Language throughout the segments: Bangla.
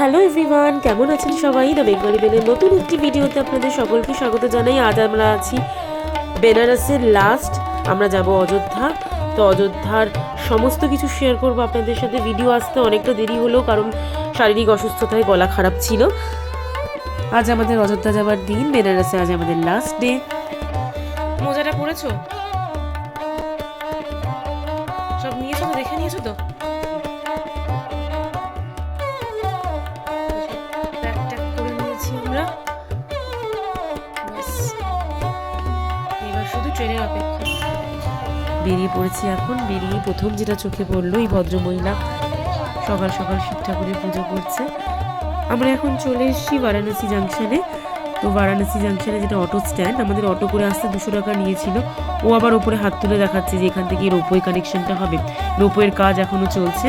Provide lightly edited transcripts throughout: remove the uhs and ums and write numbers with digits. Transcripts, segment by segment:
হ্যালো এভরিওয়ান, কেমন আছেন সবাই? দ্য বেঙ্গলি বেলের নতুন একটি ভিডিওতে আপনাদের সকলকে স্বাগত জানাই। আজ আমরা আছি বেনারসের লাস্ট, আমরা যাব অযোধ্যা। তো অযোধ্যার সমস্ত কিছু শেয়ার করব আপনাদের সাথে। ভিডিও আসতে অনেকটা দেরি হলো কারণ শারীরিক অসুস্থতায় গলা খারাপ ছিল। আজ আমাদের অযোধ্যা যাবার দিন, বেনারসে আজ আমাদের লাস্ট ডে। মোজাটা পরেছো? সব নিয়েছো তো? দেখে নিয়েছো তো? ট্রেনের অপেক্ষা। বেরিয়ে পড়েছি এখন। বেরিয়ে প্রথম যেটা চোখে পড়লো, এই ভদ্রমহিলা সকাল সকাল শিব ঠাকুরের পুজো করছে। আমরা এখন চলে এসেছি বারাণসী জাংশনে। তো বারাণসী জাংশনে যেটা অটো স্ট্যান্ড, আমাদের অটো করে আসতে 200 টাকা নিয়েছিল। ও আবার ওপরে হাত তুলে দেখাচ্ছে যে এখান থেকে রোপওয়ে কানেকশনটা হবে। রোপওয়ের কাজ এখনো চলছে।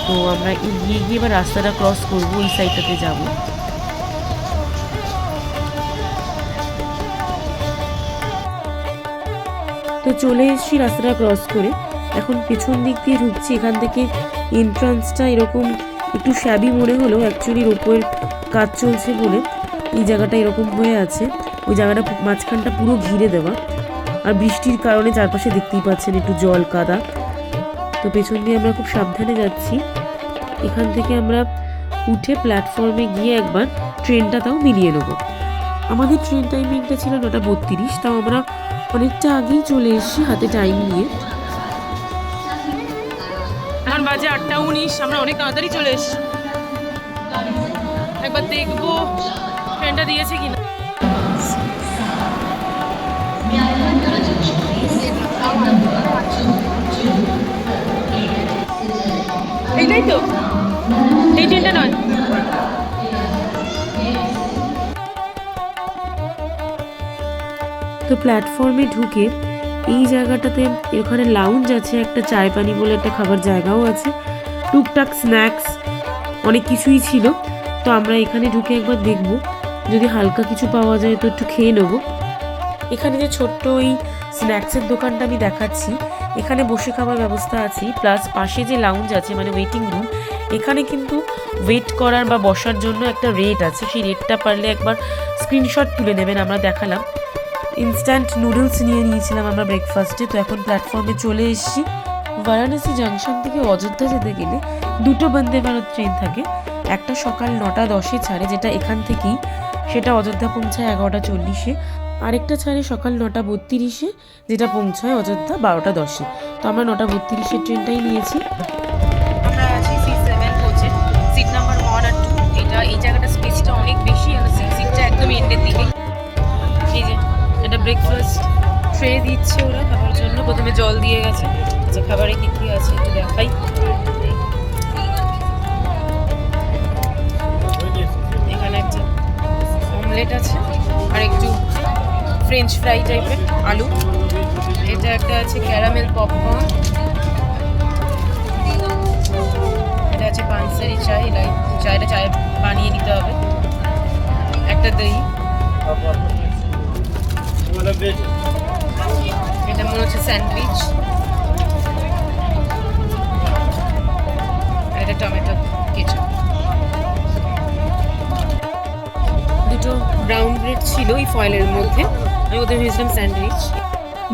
তো আমরা এগিয়ে গিয়ে এবার রাস্তাটা ক্রস করবো, ওই সাইডটাতে যাবো। তো চলে এসেছি রাস্তাটা ক্রস করে। এখন পেছন দিক দিয়ে ঢুকছি। এখান থেকে এন্ট্রান্সটা এরকম একটু শ্যাবি মনে হলেও অ্যাকচুয়ালি রোপওয়ের কাজ চলছে বলে এই জায়গাটা এরকম হয়ে আছে। ওই জায়গাটা মাঝখানটা পুরো ঘিরে দেওয়া, আর বৃষ্টির কারণে চারপাশে দেখতেই পাচ্ছেন একটু জল কাদা। তো পেছন দিয়ে আমরা খুব সাবধানে যাচ্ছি। এখান থেকে আমরা উঠে প্ল্যাটফর্মে গিয়ে একবার ট্রেনটা তাও মিলিয়ে নেবো। আমাদের ট্রেন টাইমিংটা ছিল 9:32, তাও আমরা অনেকটা আগেই চলে এসেছি হাতে টাইম নিয়ে। এখন বাজে 8:19, আমরা অনেক তাড়াতাড়ি চলে এসেছি। একবার দেখবো ট্রেনটা দিয়েছে কিনা। এইটাই তো, এই ট্রেনটা নয়। তো প্ল্যাটফর্মে ঢুকে এই জায়গাটাতে এখানে লাউঞ্জ আছে, একটা চায় পানি বলে একটা খাবার জায়গাও আছে, টুকটাক স্ন্যাক্স অনেক কিছুই ছিল। তো আমরা এখানে ঢুকে একবার দেখব, যদি হালকা কিছু পাওয়া যায় তো একটু খেয়ে নেব। এখানে যে ছোট্ট ওই স্ন্যাক্সের দোকানটা আমি দেখাচ্ছি, এখানে বসে খাবার ব্যবস্থা আছে, প্লাস পাশে যে লাউঞ্জ আছে মানে ওয়েটিং রুম, এখানে কিন্তু ওয়েট করার বা বসার জন্য একটা রেট আছে। সেই রেটটা পারলে একবার স্ক্রিনশট তুলে নেবেন। আমরা দেখালাম। ইনস্ট্যান্ট নুডলস নিয়ে নিয়েছিলাম আমরা ব্রেকফাস্টে। তো এখন প্ল্যাটফর্মে চলে এসেছি। বারাণসী জাংশন থেকে অযোধ্যা যেতে গেলে 2টো বন্দে ভারত ট্রেন থাকে। একটা সকাল 9:10 ছাড়ে, যেটা এখান থেকেই, সেটা অযোধ্যা পৌঁছায় 11:40-এ। আরেকটা ছাড়ে সকাল 9:32-এ, যেটা পৌঁছায় অযোধ্যা 12:10-এ। তো আমরা 9:32-এর ট্রেনটাই নিয়েছি। আমরা আছি C7 কোচে, সিট নাম্বার 1 আর 2। এই জায়গাটা স্পেসটা অনেক বেশি, আর সিটটা একদম এন্ডের দিকে। এই যে এটা ব্রেকফাস্ট ট্রে দিচ্ছে ওরা খাবার জন্য। প্রথমে জল দিয়ে গেছে। যে খাবারে কি কি আছে একটু দেখাই। এখানে একটা অমলেট আছে, আর একটু ফ্রেঞ্চ ফ্রাই টাইপের আলু। এটা একটা আছে ক্যারামেল পপকর্ন। এটা আছে পানসারি চায়, চায়টা চায় বানিয়ে নিতে হবে। একটা দই, এটা মনে হচ্ছে স্যান্ডউইচ, আর এটা টমেটো কেচাপ। 2টো ব্রাউন ব্রেড ছিল এই ফয়েলের মধ্যে, আমি ওদের ভেবেছিলাম স্যান্ডউইচ।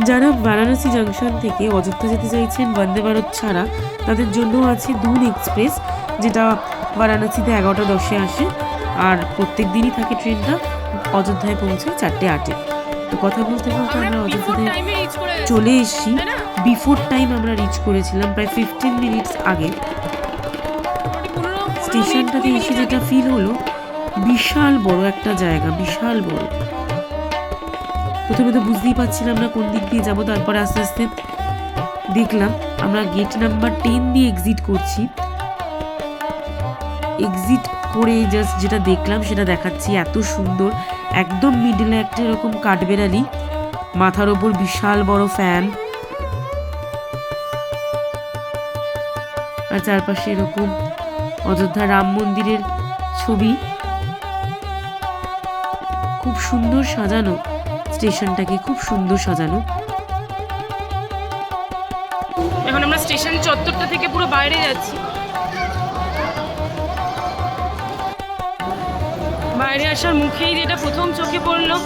যারা বারাণসী জাংশন থেকে অযোধ্যা যেতে চাইছেন বন্দে ভারত ছাড়া, তাদের জন্য আছে দুন এক্সপ্রেস, যেটা বারাণসীতে 11:10-এ আসে, আর প্রত্যেক দিনই থাকে ট্রেনটা। অযোধ্যায় পৌঁছায় 4:08-এ। তো কথা বলতে বলতে আমরা অযোধ্যাতে চলে এসেছি। বিফোর টাইম আমরা রিচ করেছিলাম, প্রায় 15 মিনিটস আগে। স্টেশনটাতে এসে যেটা ফিল হলো, বিশাল বড় একটা জায়গা, বিশাল বড়। প্রথমে তো বুঝতেই পারছিলাম না কোন দিক দিয়ে যাবো। তারপরে আস্তে আস্তে দেখলাম আমরা গেট নাম্বার 10 দিয়ে এক্সিট করছি। এক্সিট করে জাস্ট যেটা দেখলাম সেটা দেখাচ্ছি। এত সুন্দর, একদম মিডলে একটা এরকম কাঠবেড়ালি, মাথার ওপর বিশাল বড় ফ্যান, আর চারপাশে এরকম অযোধ্যা রাম মন্দিরের ছবি। খুব সুন্দর সাজানো স্টেশনটাকে, খুব সুন্দর সাজানো। এখন আমরা স্টেশন চত্বরটা থেকে পুরো বাইরে যাচ্ছি। বাইরে আসার মুখেই যেটা প্রথম চোখে পড়লো,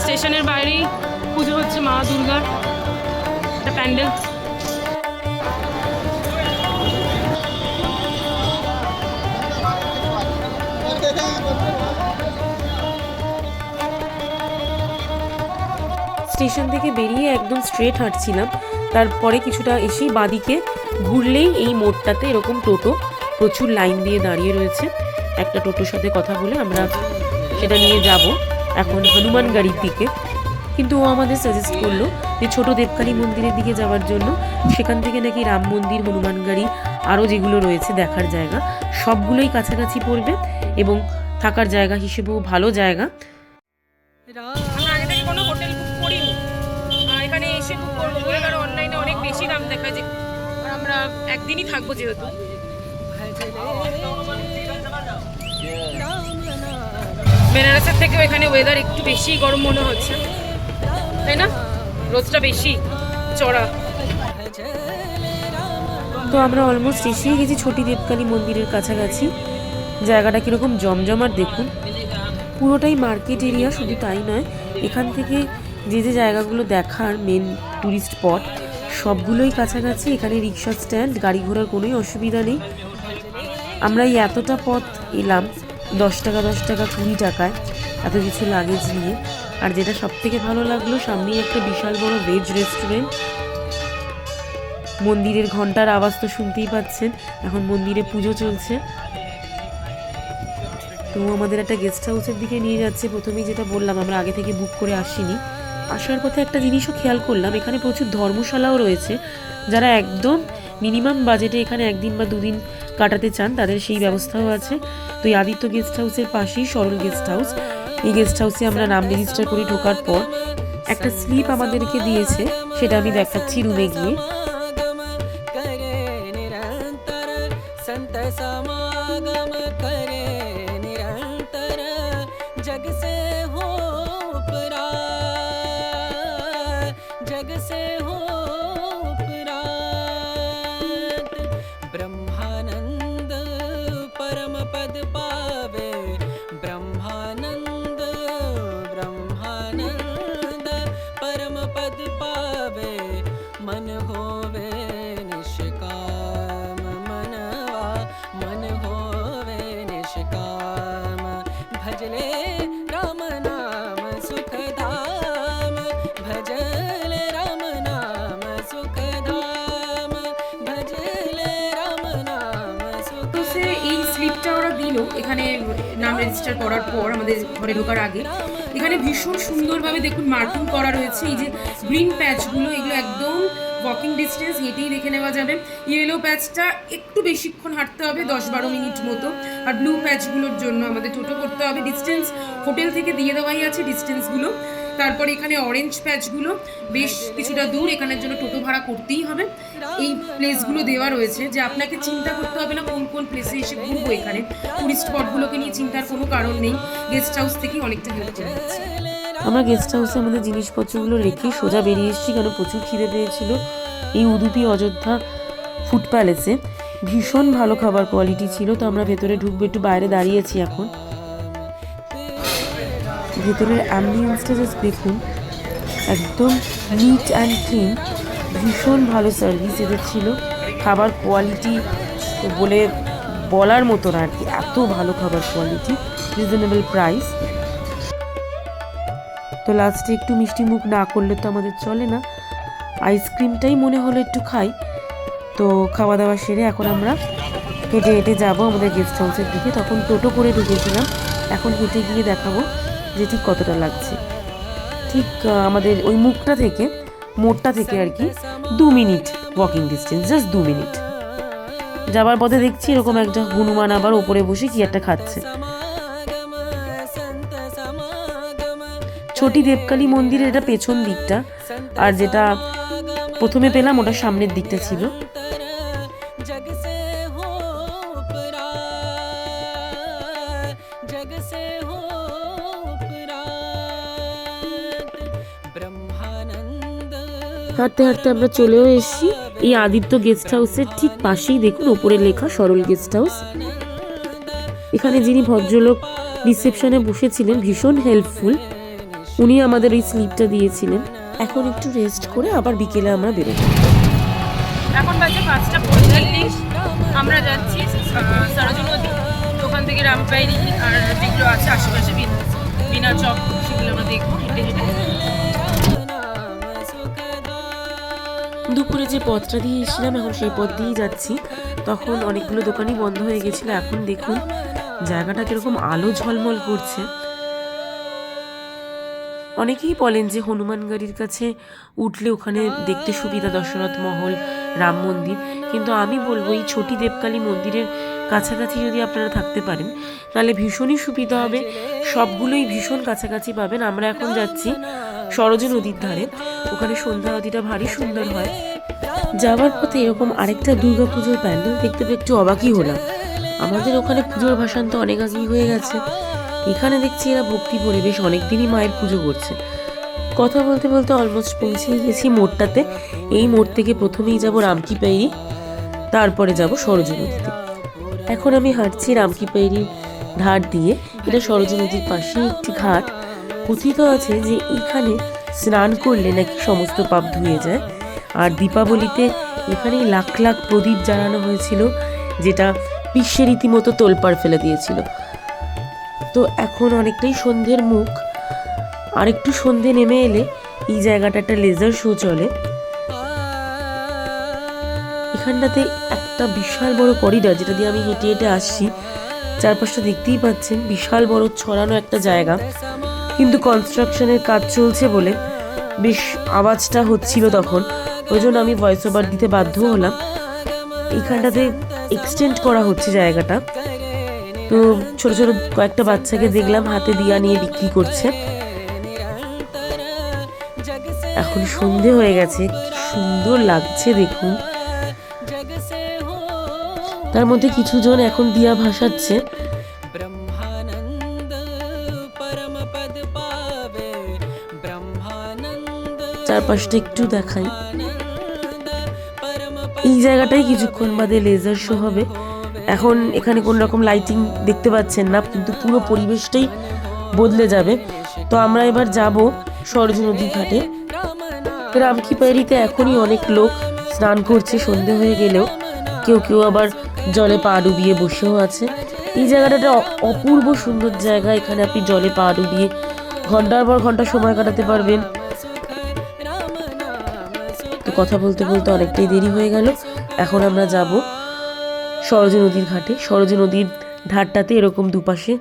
স্টেশনের বাইরেই পুজো হচ্ছে মা দুর্গার একটা প্যান্ডেল। স্টেশন থেকে বেরিয়ে একদম স্ট্রেট হাঁটছিলাম, তারপরে কিছুটা এসেই বাঁদিকে ঘুরলেই এই মোড়টাতে এরকম টোটো প্রচুর লাইন দিয়ে দাঁড়িয়ে রয়েছে। একটা টোটোর সাথে কথা বলে আমরা সেটা নিয়ে যাব এখন হনুমানগাড়ির দিকে, কিন্তু ও আমাদের সাজেস্ট করলো যে ছোট দেবকালী মন্দিরের দিকে যাওয়ার জন্য। সেখান থেকে নাকি রাম মন্দির, হনুমানগাড়ি আরও যেগুলো রয়েছে দেখার জায়গা সবগুলোই কাছাকাছি পড়বে এবং থাকার জায়গা হিসেবেও ভালো জায়গা। আমরা আগে থেকে কোনো হোটেল বুক করিনি, এখানে এসে বুক করবো বলে, কারণ অনলাইনে অনেক বেশি দাম দেখা যায় আর আমরা একদিনই থাকবো যেহেতু। বেনারসের থেকেও এখানে ওয়েদার একটু বেশি গরম মনে হচ্ছে, তাই না? রোদটা বেশি চড়া। তো আমরা অলমোস্ট এসেই গেছি ছোটি দেবকালী মন্দিরের কাছাকাছি। জায়গাটা কীরকম জমজমাট দেখুন, পুরোটাই মার্কেট এরিয়া। শুধু তাই নয়, এখান থেকে যে যে জায়গাগুলো দেখার মেন ট্যুরিস্ট স্পট সবগুলোই কাছাকাছি। এখানে রিক্সা স্ট্যান্ড, গাড়ি ঘোড়ার কোনোই অসুবিধা নেই। আমরা এই এতটা পথ এলাম 10 টাকা 20 টাকায় এত কিছু লাগেজ নিয়ে। আর যেটা সব থেকে ভালো লাগলো, সামনেই একটা বিশাল বড় ভেজ রেস্টুরেন্ট। মন্দিরের ঘন্টার আওয়াজ তো শুনতেই পাচ্ছেন, এখন মন্দিরে পুজো চলছে। তো আমাদের একটা গেস্ট হাউসের দিকে নিয়ে যাচ্ছে। প্রথমেই যেটা বললাম, আমরা আগে থেকে বুক করে আসিনি। আসার পথে একটা জিনিসও খেয়াল করলাম, এখানে প্রচুর ধর্মশালাও রয়েছে। যারা একদম মিনিমাম বাজেটে এখানে একদিন বা দুদিন কাটাতে চান তাদের সেই ব্যবস্থাও আছে। তো এই আদিত্য গেস্ট হাউসের পাশেই সরল গেস্ট হাউস। এই গেস্ট হাউসে আমরা নাম রেজিস্টার করে ঢোকার পর একটা স্লিপ আমাদেরকে দিয়েছে, সেটা আমি দেখাচ্ছি রুমে গিয়ে। ब्रह्मानंद परम पद पावे, ब्रह्मानंद ब्रह्मानंद परम पद पावे। मन होवे निष्काम मनवा, मन होवे निष्काम। भजले राम नाम सुखधाम, भजले राम नाम सुखधाम, भजले राम नाम सुख। তো সে এই স্লিপটা ওরা দিল এখানে নাম রেজিস্টার করার পর আমাদের ঘরে ঢোকার আগে। এখানে ভীষণ সুন্দরভাবে দেখুন মার্কিং করা রয়েছে। এই যে গ্রিন প্যাচগুলো, এগুলো একদম ওয়াকিং ডিস্টেন্স, হেঁটেই দেখে নেওয়া যাবে। ইয়েলো প্যাচটা একটু বেশিক্ষণ হাঁটতে হবে, 10-12 মিনিট মতো। আর ব্লু প্যাচগুলোর জন্য আমাদের টোটো করতে হবে। ডিস্টেন্স হোটেল থেকে দিয়ে দেওয়াই আছে ডিস্টেন্সগুলো। তারপর এখানে অরেঞ্জ প্যাচগুলো বেশ কিছুটা দূর, এখানের জন্য টোটো ভাড়া করতেই হবে। এই প্লেসগুলো দেওয়া রয়েছে যে আপনাকে চিন্তা করতে হবে না কোন কোন প্লেসে এসে ঘুরবো। এখানে টুরিস্ট স্পটগুলোকে নিয়ে চিন্তার কোনো কারণ নেই, গেস্ট হাউস থেকেই অনেকটা হেল্প করে দিচ্ছে। আমরা গেস্ট হাউসে আমাদের জিনিসপত্রগুলো রেখে সোজা বেরিয়ে এসেছি, কারণ প্রচুর খিদে পেয়েছিল। এই উদুপি অযোধ্যা ফুড প্যালেসে ভীষণ ভালো খাবার কোয়ালিটি ছিল। তো আমরা ভেতরে ঢুকবো, একটু বাইরে দাঁড়িয়েছি এখন। ভেতরের অ্যাম্বিয়েন্সটা জাস্ট দেখুন, একদম নিট অ্যান্ড ক্লিন। ভীষণ ভালো সার্ভিস এদের ছিল, খাবার কোয়ালিটি বলে বলার মতো না আর কি, এত ভালো খাবার কোয়ালিটি, রিজনেবল প্রাইস। তো লাস্টে একটু মিষ্টি মুখ না করলে তো আমাদের চলে না, আইসক্রিমটাই মনে হলো একটু খাই। তো খাওয়া দাওয়া সেরে এখন আমরা হেঁটে হেঁটে যাবো আমাদের গেস্ট হাউসের দিকে। তখন টোটো করে ঢুকেছিলাম, এখন হেঁটে গিয়ে দেখাবো যে ঠিক কতটা লাগছে। ঠিক আমাদের ওই মুখটা থেকে, মোড়টা থেকে আর কি 2 minute walking distance, just 2 minute. যাবার পথে দেখছি এরকম একটা হনুমান আবার ওপরে বসে কি একটা খাচ্ছে। ছোটি দেবকালী মন্দিরের এটা পেছন দিকটা, আর যেটা প্রথমে পেলাম ওটা সামনের দিকটা ছিল। হাঁটতে হাঁটতে আমরা চলেও এসেছি এই আদিত্য গেস্ট হাউসের ঠিক পাশেই। দেখুন ওপরে লেখা সরল গেস্ট হাউস। এখানে যিনি ভদ্রলোক রিসেপশনে বসেছিলেন ভীষণ হেল্পফুল, উনি আমাদের এই স্লিপটা দিয়েছিলেন। এখন একটু রেস্ট করে আবার বিকেলে আমরা বেরোবো। এখন বাজে 5:45, আমরা যাচ্ছি সরোজিনী নদী। ওখান থেকে রামপাইরি আর যেগুলো আছে আশেপাশে বিনা চক সেগুলো আমরা দেখবো হেঁটে হেঁটে। দুপুরে যে পথটা দিয়ে এসেছিলাম এখন সেই পথ দিয়েই যাচ্ছি। তখন অনেকগুলো দোকানই বন্ধ হয়ে গেছিলো। এখন দেখুন জায়গাটা কিরকম আলো ঝলমল করছে। অনেকেই বলেন যে হনুমানগাড়ির কাছে উঠলে ওখানে দেখতে সুবিধা দশরথ মহল, রাম মন্দির, কিন্তু আমি বলবো এই ছোটি দেবকালী মন্দিরের কাছাকাছি যদি আপনারা থাকতে পারেন তাহলে ভীষণই সুবিধা হবে। সবগুলোই ভীষণ কাছাকাছি পাবেন। আমরা এখন যাচ্ছি সরোজ নদীর ধারে, ওখানে সন্ধ্যা আরতিটা ভারী সুন্দর হয়। যাওয়ার পথে এরকম আরেকটা দুর্গা পুজোর প্যান্ডেল দেখতে পেয়ে একটু অবাকই হলাম। আমাদের ওখানে পুজোর ভাসান তো অনেক আগেই হয়ে গেছে, এখানে দেখছি এরা ভক্তি পরিবেশ অনেকদিনই মায়ের পুজো করছে। কথা বলতে বলতে অলমোস্ট পৌঁছে গেছি মোড়টাতে। এই মোড় থেকে প্রথমেই যাব রামকি পাইরি, তারপরে যাব সরোজ নদীতে। এখন আমি হাঁটছি রামকি পাইরির ধার দিয়ে। এটা সরোজ নদীর পাশে একটি ঘাট। কথিত আছে যে এখানে স্নান করলে নাকি সমস্ত পাপ ধুয়ে যায়। আর দীপাবলিতে এখানেই লাখ লাখ প্রদীপ জ্বালানো হয়েছিল, যেটা বিশ্বের রীতিমতো তোলপাড় ফেলে দিয়েছিল। তো এখন অনেকটাই সন্ধ্যের মুখ, আর একটু সন্ধ্যে নেমে এলে এই জায়গাটা একটা লেজার শো চলে। এখানটাতে একটা বিশাল বড় করিডর, যেটা দিয়ে আমি হেঁটে হেঁটে আসছি। চারপাশটা দেখতেই পাচ্ছেন বিশাল বড় ছড়ানো একটা জায়গা, কিন্তু কনস্ট্রাকশনের কাজ চলছে বলে বেশ আওয়াজটা হচ্ছিল তখন, ওই জন্য আমি ভয়েস ওভার দিতে বাধ্য হলাম। এখানটাতে এক্সটেন্ড করা হচ্ছে জায়গাটা। তো ছোট ছোট কয়েকটা বাচ্চাকে দেখলাম হাতে দিয়া নিয়ে বিক্রি করছে। এখন সন্ধে হয়ে গেছে, কি সুন্দর লাগছে দেখুন। তার মধ্যে কিছু জন এখন দিয়া ভাসাচ্ছে। চারপাশটা একটু দেখাই। এই জায়গাটাই কিছুক্ষণ বাদে লেজার শো হবে। এখন এখানে কোন রকম লাইটিং দেখতে পাচ্ছেন না, কিন্তু পুরো পরিবেশটাই বদলে যাবে। তো আমরা এবার যাব সরোজ নদীর ঘাটে। রামকি পাইরিতে এখনই অনেক লোক স্নান করছে সন্ধে হয়ে গেলেও, কেউ কেউ আবার জলে পা ডুবিয়ে বসেও আছে। এই জায়গাটা একটা অপূর্ব সুন্দর জায়গা। এখানে আপনি জলে পা ডুবিয়ে ঘন্টার পর ঘন্টা সময় কাটাতে পারবেন। তো কথা বলতে বলতে অনেকটাই দেরি হয়ে গেল। এখন আমরা যাব সরোজ নদীর ঘাটে। সরোজ নদীর ধারটাতে এরকম দুপাশে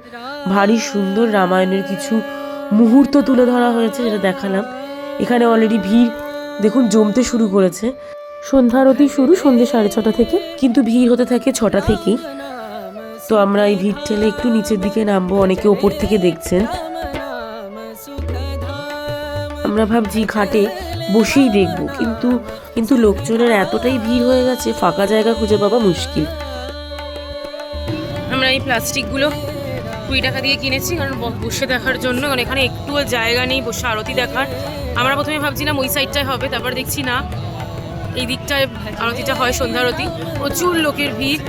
ভারী সুন্দর রামায়ণের কিছু মুহূর্ত তুলে ধরা হয়েছে, যেটা দেখালাম। এখানে অলরেডি ভিড় দেখুন জমতে শুরু করেছে। সন্ধ্যা আরতি শুরু সন্ধ্যে 6:30 থেকে, কিন্তু ভিড় হতে থাকে 6টা থেকেই। তো আমরা এই ভিড় ঠেলে একটু নিচের দিকে নামবো। অনেকে ওপর থেকে দেখছেন। আমরা ভাবছি ঘাটে বসেই দেখবো, কিন্তু লোকজনের এতটাই ভিড় হয়ে গেছে, ফাঁকা জায়গা খুঁজে পাওয়া মুশকিল। আমরা এই প্লাস্টিকগুলো 20 টাকা দিয়ে কিনেছি, কারণ বসে দেখার জন্য। কারণ এখানে একটুও জায়গা নেই বসে আরতি দেখার। আমরা প্রথমে ভাবছিলাম ওই সাইডটায় হবে, তারপর দেখছি না, এই দিকটায় আরতিটা হয়, সন্ধ্যা আরতি। প্রচুর লোকের ভিড়,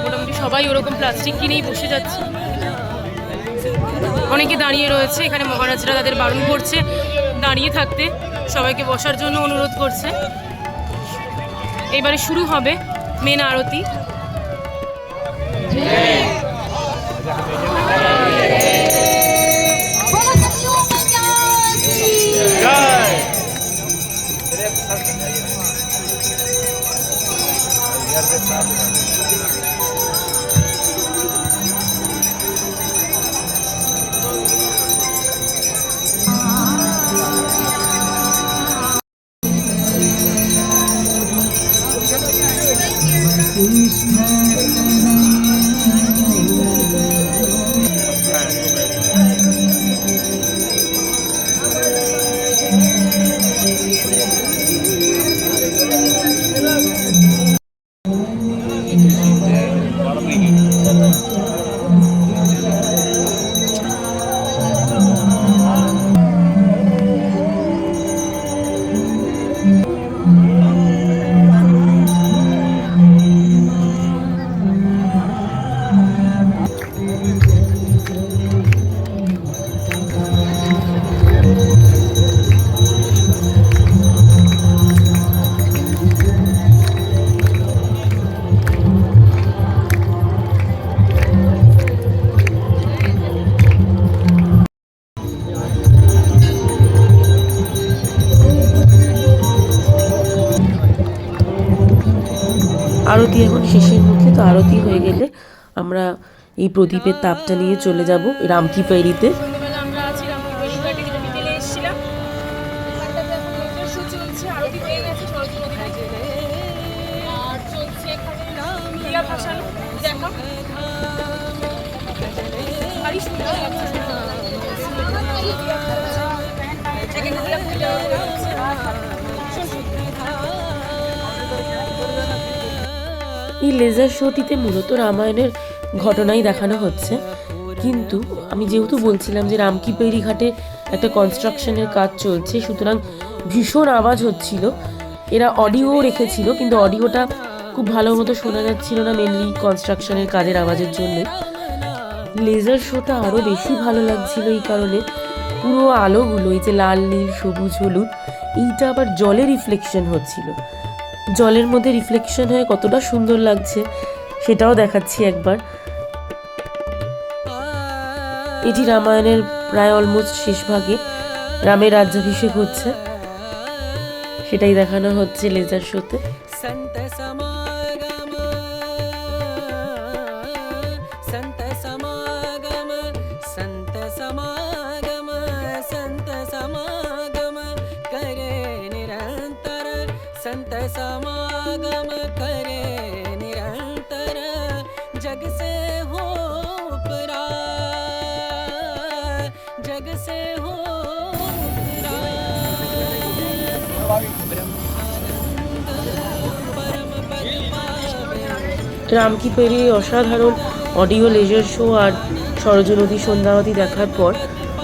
মোটামুটি সবাই ওরকম প্লাস্টিক কিনেই বসে যাচ্ছে। অনেকে দাঁড়িয়ে রয়েছে, এখানে মহারাজরা তাদের বারণ করছে দাঁড়িয়ে থাকতে, সবাইকে বসার জন্য অনুরোধ করছে। এবারে শুরু হবে মেন আরতি। আরতি এখন শেষের মুখে, তো আরতি হয়ে গেলে আমরা এই প্রদীপের তাপটা নিয়ে চলে যাব রামকি পেরিতে। সন্ধ্যাবেলা আমরা আছি রামপুরবাড়ি ঘাটে, যেটা বিকেলে এসেছিলাম। এখানটাতে এখন লেজার শো চলছে, আরতি হয়ে গেছে সরস্বতী নদীতে। আর চলছে এখানে দিয়া ভাসানো দেখা। ভারী সুন্দর লাগছে। এটাকে দিয়া পূজা হচ্ছে। এই লেজার শোটিতে মূলত রামায়ণের ঘটনাই দেখানো হচ্ছে, কিন্তু আমি যেহেতু বলছিলাম যে রামকি পেরি ঘাটে একটা কনস্ট্রাকশনের কাজ চলছে, সুতরাং ভীষণ আওয়াজ হচ্ছিল। এরা অডিও রেখেছিল, কিন্তু অডিওটা খুব ভালো মতো শোনা যাচ্ছিল না, মেনলি কনস্ট্রাকশনের কাজের আওয়াজের জন্য। লেজার শোটা আরও বেশি ভালো লাগছিল এই কারণে, পুরো আলোগুলো এই যে লাল নীল সবুজ হলুদ, এইটা আবার জলে রিফ্লেকশন হচ্ছিল। জলের মধ্যে রিফ্লেকশন হয়ে কতটা সুন্দর লাগছে সেটাও দেখাচ্ছি একবার। এটি রামায়ণের প্রায় অলমোস্ট শেষ ভাগে, রামের রাজ্যাভিষেক হচ্ছে, সেটাই দেখানো হচ্ছে লেজার শোতে। संत समागम संत समागम संत समागम संत समागम करे निरंतर संत समागम करे निरंतर जग से हो उपरा जग से हो রামকি পেরি অসাধারণ অডিও লেজার শো আর সরজ নদী সন্ধ্যাবতী দেখার পর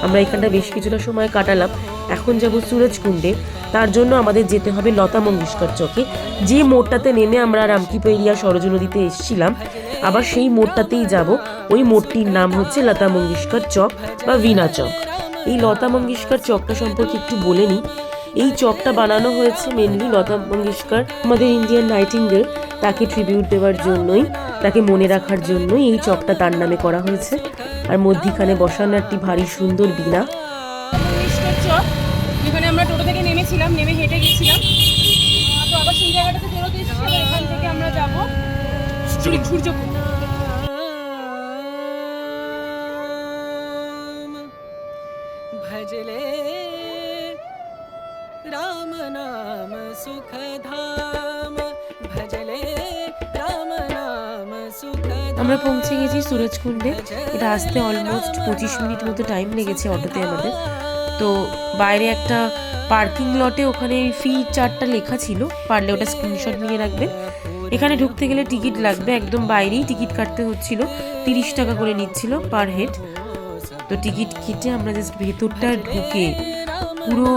আমরা এখানটা বেশ কিছুটা সময় কাটালাম। এখন যাব সুরজকুণ্ডে, তার জন্য আমাদের যেতে হবে লতা মঙ্গেশকর চকে। যে মোড়টাতে নেমে আমরা রামকি পেরি আর সরজ নদীতে এসেছিলাম, আবার সেই মোড়টাতেই যাব। ওই মোড়টির নাম হচ্ছে লতা মঙ্গেশকর চক বা ভিনা চক। এই লতা মঙ্গেশকর চকটা সম্পর্কে একটু বলে নিই। এই চকটা বানানো হয়েছে মেনলি লতা মঙ্গেশকর, আমাদের ইন্ডিয়ান নাইটিঙ্গেল, তাকে ট্রিবিউট দেওয়ার জন্যই, তাকে মনে রাখার জন্যই এই চকটা তার নামে করা হয়েছে। আর মধ্যিখানে বসানো একটি ভারী সুন্দর বীণা। চক, যেখানে আমরা টোটো থেকে নেমেছিলাম, নেমে হেঁটে গেছিলাম, তো আবার সেই জায়গাটাতে ফেরত এসেছি। এখান থেকে আমরা যাবো সূর্যকুণ্ড। भजले राम नाम सुख धाम भजले राम नाम सुख আমরা পৌঁছে গেছি সুরজকুণ্ডে। এটা আসতে অলমোস্ট 25 মিনিট মতো টাইম লেগেছে অটোতে আমাদের। তো বাইরে একটা পার্কিং লটে ওখানে ফি চার্টটা লেখা ছিল, পারলে ওটা স্ক্রিনশট নিয়ে রাখবে। এখানে ঢুকতে গেলে টিকিট লাগবে, একদম বাইরেই টিকিট কাটতে হচ্ছিল, 30 টাকা করে নিচ্ছিল পার হেড। তো টিকিট কেটে আমরা জাস্ট ভেতরটা ঢুকে পুরো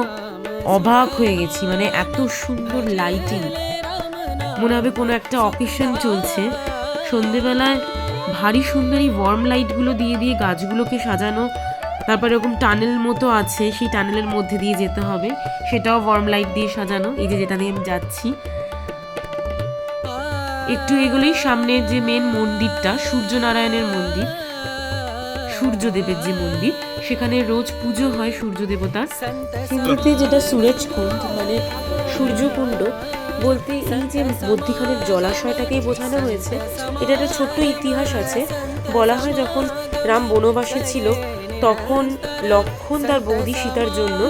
অবাক হয়ে গেছি, মানে এত সুন্দর লাইটিং, মনে হবে কোনো একটা অকেশন চলছে। সন্ধেবেলায় ভারী সুন্দর এই ওয়ার্ম লাইটগুলো দিয়ে দিয়ে গাছগুলোকে সাজানো, তারপর এরকম টানেল মতো আছে, সেই টানেলের মধ্যে দিয়ে যেতে হবে, সেটাও ওয়ার্ম লাইট দিয়ে সাজানো। এই যে যেটা দিয়ে আমি যাচ্ছি, একটু এগুলোই সামনে যে মেন মন্দিরটা, সূর্যনারায়ণের মন্দির, সূর্যদেবের যে মন্দির, সেখানে রোজ পুজো হয় সূর্য দেবতার। হিন্দিতে যেটা সুরজকুণ্ড মানে সূর্যকুণ্ড বলতে এই যে মধ্যিখানের জলাশয়টাকেই বোঝানো হয়েছে। এটা একটা ছোট্ট ইতিহাস আছে। বলা হয় যখন রাম বনবাসে ছিল, তখন লক্ষ্মণ তার বৌদি সীতার জন্য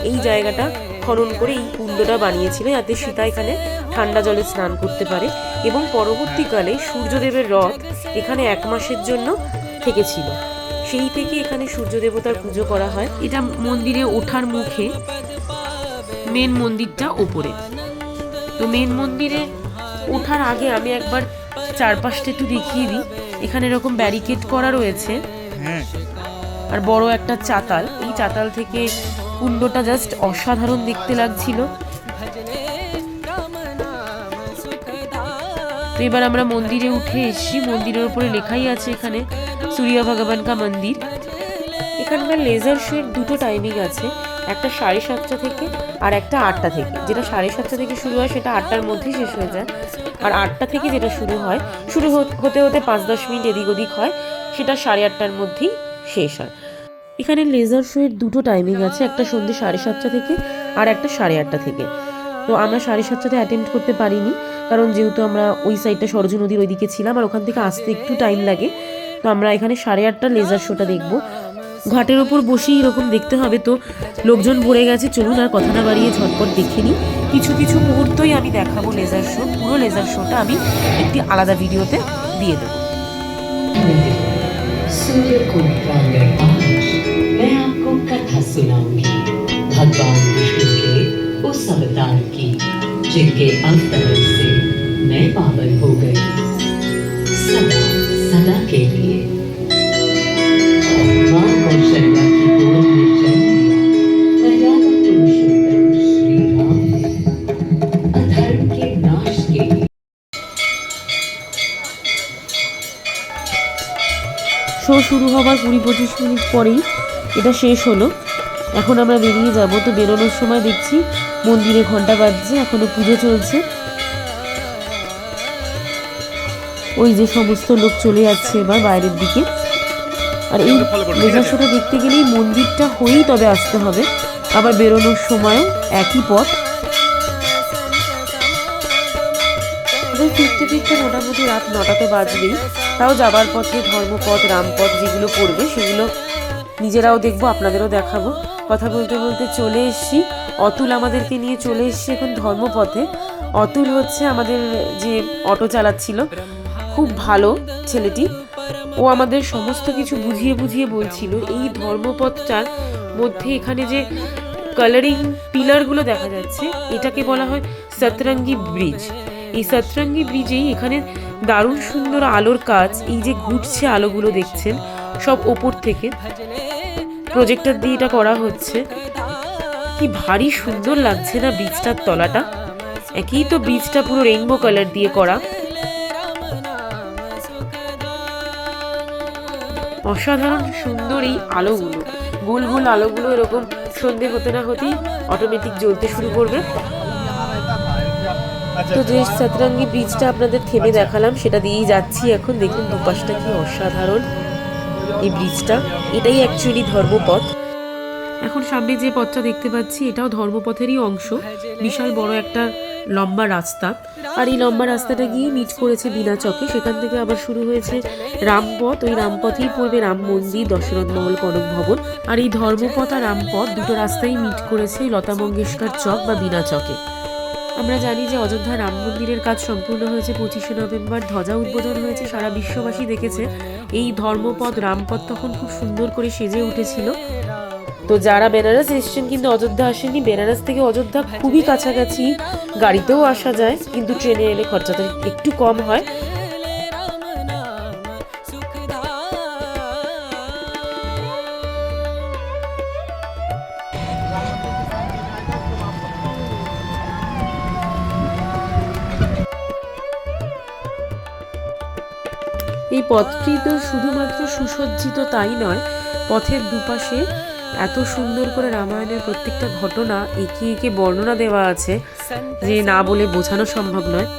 এই জায়গাটা খনন করে এই কুণ্ডটা বানিয়েছিল, যাতে সীতা এখানে ঠান্ডা জলে স্নান করতে পারে। এবং পরবর্তীকালে সূর্যদেবের রথ এখানে 1 মাসের জন্য থেকেছিল, সেই থেকে এখানে সূর্য দেবতার পুজো করা হয়। এটা মন্দিরে ওঠার মুখে, মেন মন্দিরটা ওপরে। তো মেন মন্দিরে ওঠার আগে আমি একবার চারপাশটা একটু দেখিয়ে দিই। এখানে এরকম ব্যারিকেড করা রয়েছে, আর বড় একটা চাতাল। এই চাতাল থেকে কুণ্ডটা জাস্ট অসাধারণ দেখতে লাগছিল। তো এবার আমরা মন্দিরে উঠে এসেছি। মন্দিরের উপরে লেখাই আছে এখানে সূর্য ভগবান কা মন্দির। এখানকার লেজার শোয়ের দুটো টাইমিং আছে, একটা 7:30 থেকে আর একটা 8টা থেকে। যেটা 7:30 থেকে শুরু হয় সেটা 8টার মধ্যেই শেষ হয়ে যায়, আর 8টা থেকে যেটা শুরু হয়, শুরু হতে হতে 5-10 মিনিট এদিক ওদিক হয়, সেটা 8:30টার মধ্যেই শেষ হয়। এখানে লেজার শোয়ের দুটো টাইমিং আছে, একটা সন্ধ্যে 7:30 থেকে আর একটা 8:30 থেকে। তো আমরা 7:30টাতে অ্যাটেন্ড করতে পারিনি, কারণ যেহেতু আমরা ওই সাইডটা সরজু নদীর ওইদিকে ছিলাম আর ওখান থেকে আসতে একটু টাইম লাগে। তো আমরা এখানে 8:30টার লেজার শোটা দেখবো। ঘাটের ওপর বসেই এরকম দেখতে হবে, তো লোকজন ভরে গেছে। চলুন আর কথা না বাড়িয়ে ঝটপট দেখে নিই। কিছু কিছু মুহূর্তই আমি দেখাবো লেজার শো, পুরো লেজার শোটা আমি একটি আলাদা ভিডিওতে দিয়ে দেবো। सूर्य कुंड प्रांगण आज मैं आपको कथा सुनाऊंगी भगवान विष्णु के उस अवतार की जिनके अवतरण से मैं पावन हो गई सदा सदा के लिए। मां कौशल्या की गोद में जन्म लिया मर्यादा पुरुषोत्तम श्री राम ने अधर्म के नाश के लिए। শো শুরু হবার 20-25 মিনিট পরেই এটা শেষ হলো। এখন আমরা বেরিয়ে যাব। তো বেরোনোর সময় দেখছি মন্দিরে ঘন্টা বাজছে, এখনো পুজো চলছে। ওই যে সমস্ত লোক চলে যাচ্ছে এবার বাইরের দিকে। আর এই লেজার শোটা দেখতে গেলেই মন্দিরটা হয়েই তবে আসতে হবে। আবার বেরোনোর সময়ও একই পথ। ফিরতে ফিরতে মোটামুটি রাত 9টাতে বাজবেই। তাও যাবার পথে ধর্মপথ, রামপথ যেগুলো পড়বে সেগুলো নিজেরাও দেখবো, আপনাদেরও দেখাবো। কথা বলতে বলতে চলে এসছি, অতুল আমাদেরকে নিয়ে চলে এসছি এখন ধর্মপথে। অতুল হচ্ছে আমাদের যে অটো চালাচ্ছিল, খুব ভালো ছেলেটি। ও আমাদের সমস্ত কিছু বুঝিয়ে বুঝিয়ে বলছিল। এই ধর্মপথটার মধ্যে এখানে যে কালারিং পিলারগুলো দেখা যাচ্ছে, এটাকে বলা হয় সতরঙ্গি ব্রিজ। এই সতরঙ্গি ব্রিজেই এখানে দারুণ সুন্দর আলোর কাজ। এই যে ঘুরছে আলোগুলো দেখছেন, সব ওপর থেকে প্রজেক্টর দিয়ে এটা করা হচ্ছে। কি ভারী সুন্দর লাগছে না ব্রিজটার তলাটা। একই তো ব্রিজটা পুরো রেইনবো কালার দিয়ে করা, অসাধারণ সুন্দর এই আলোগুলো। গোল গোল আলোগুলো এরকম সন্ধে হতে না হতেই অটোমেটিক জ্বলতে শুরু করবে। তো যে সতরঙ্গি ব্রিজটা আপনাদের থেমে দেখালাম সেটা দিয়েই যাচ্ছি এখন। দেখুন দুপাশটা কি অসাধারণ এই ব্রিজটা। এটাই অ্যাকচুয়ালি ধর্মপথ। এখন সামনে যে পথটা দেখতে পাচ্ছি এটাও ধর্মপথেরই অংশ। বিশাল বড় একটা লম্বা রাস্তা, আর এই লম্বা রাস্তাটা গিয়ে মিট করেছে বিনাচকে। সেখান থেকে আবার শুরু হয়েছে রামপথ। ওই রামপথেই পড়বে রাম মন্দির, দশরথ মহল, কনক ভবন। আর এই ধর্মপথ আর রামপথ দুটো রাস্তাই মিট করেছে লতা মঙ্গেশকর চক বা বিনাচকে। আমরা জানি যে অযোধ্যা রাম মন্দিরের কাজ সম্পূর্ণ হয়েছে 25শে নভেম্বর। ধ্বজা উদ্বোধন হয়েছে, সারা বিশ্ববাসী দেখেছে। এই ধর্মপথ রামপথ তখন খুব সুন্দর করে সেজে উঠেছিল। তো যারা বেনারস এসছেন কিন্তু অযোধ্যা আসেননি, বেনারস থেকে অযোধ্যা খুবই কাছাকাছি, গাড়িতেও আসা যায়, কিন্তু ট্রেনে এলে খরচাটা একটু কম হয়। এই পথটি তো শুধুমাত্র সুসজ্জিত তাই নয়, পথের দুপাশে এত সুন্দর করে রামায়ণের প্রত্যেকটা ঘটনা এঁকে এঁকে বর্ণনা দেওয়া আছে যে না বলে বোঝানো সম্ভব নয়।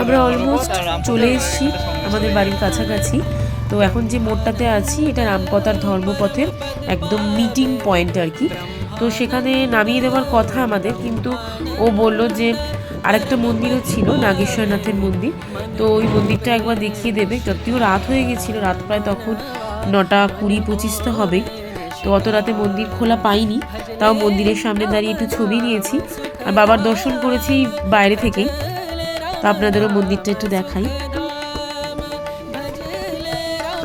আমরা অলমোস্ট চলে এসেছি আমাদের বাড়ির কাছাকাছি। তো এখন যে মোড়টাতে আছি এটা রামপথ আর ধর্মপথের একদম মিটিং পয়েন্ট আর কি। তো সেখানে নামিয়ে দেওয়ার কথা আমাদের, কিন্তু ও বলল যে আরেকটা মন্দিরও ছিল, নাগেশ্বরনাথের মন্দির। তো ওই মন্দিরটা একবার দেখিয়ে দেবে। যদিও রাত হয়ে গেছিল, রাত প্রায় তখন 9টা 20-25 তো হবেই। তো অত রাতে মন্দির খোলা পাইনি, তাও মন্দিরের সামনে দাঁড়িয়ে একটু ছবি নিয়েছি আর বাবার দর্শন করেছি বাইরে থেকেই। তো আপনাদেরও মন্দিরটা একটু দেখাই।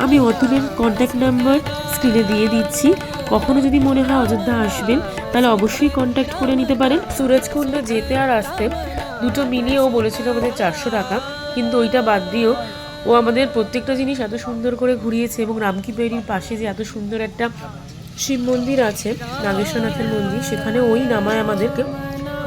আমি অতুলের কন্ট্যাক্ট নাম্বার স্ক্রিনে দিয়ে দিচ্ছি। কখনো যদি মনে হয় অযোধ্যা আসবেন তাহলে অবশ্যই কন্ট্যাক্ট করে নিতে পারেন। সুরজকুণ্ড যেতে আর আসতে দুটো মিলিয়ে ও বলেছিল আমাদের 400 টাকা, কিন্তু ওইটা বাদ দিয়েও ও আমাদের প্রত্যেকটা জিনিস এত সুন্দর করে ঘুরিয়েছে। এবং রামকি পেরির পাশে যে এত সুন্দর একটা শিব মন্দির আছে, নাগেশ্বরনাথের মন্দির, সেখানে ওই নামায় আমাদেরকে।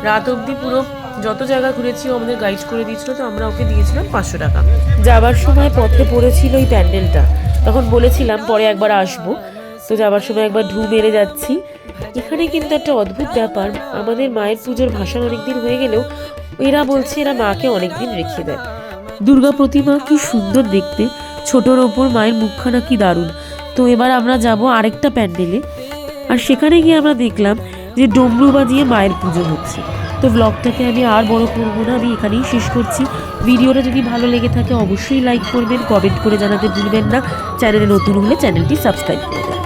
রাত অবধি পুরো যত জায়গা ঘুরেছি ও আমাদের গাইড করে দিয়েছিল। তো আমরা ওকে দিয়েছিলাম 500 টাকা। যাবার সময় পথে পড়েছিল এই প্যান্ডেলটা, তখন বলেছিলাম পরে একবার আসবো। তো যাওয়ার সময় একবার ঢু মেরে যাচ্ছি। এখানে কিন্তু একটা অদ্ভুত ব্যাপার, আমাদের মায়ের পুজোর ভাসান অনেকদিন হয়ে গেলেও এরা বলছে এরা মাকে অনেকদিন রেখে দেয়। দুর্গা প্রতিমা কি সুন্দর দেখতে, ছোটোর ওপর মায়ের মুখখানা কি দারুণ। তো এবার আমরা যাব আরেকটা প্যান্ডেলে, আর সেখানে গিয়ে আমরা দেখলাম যে ডমরু বাজিয়ে মায়ের পুজো হচ্ছে। তো ব্লগটাকে আমি আর বড় করবো না, আমি এখানেই শেষ করছি। ভিডিওটা যদি ভালো লেগে থাকে অবশ্যই লাইক করবেন, কমেন্ট করে জানাতে ভুলবেন না। চ্যানেলে নতুন হলে চ্যানেলটি সাবস্ক্রাইব করবেন।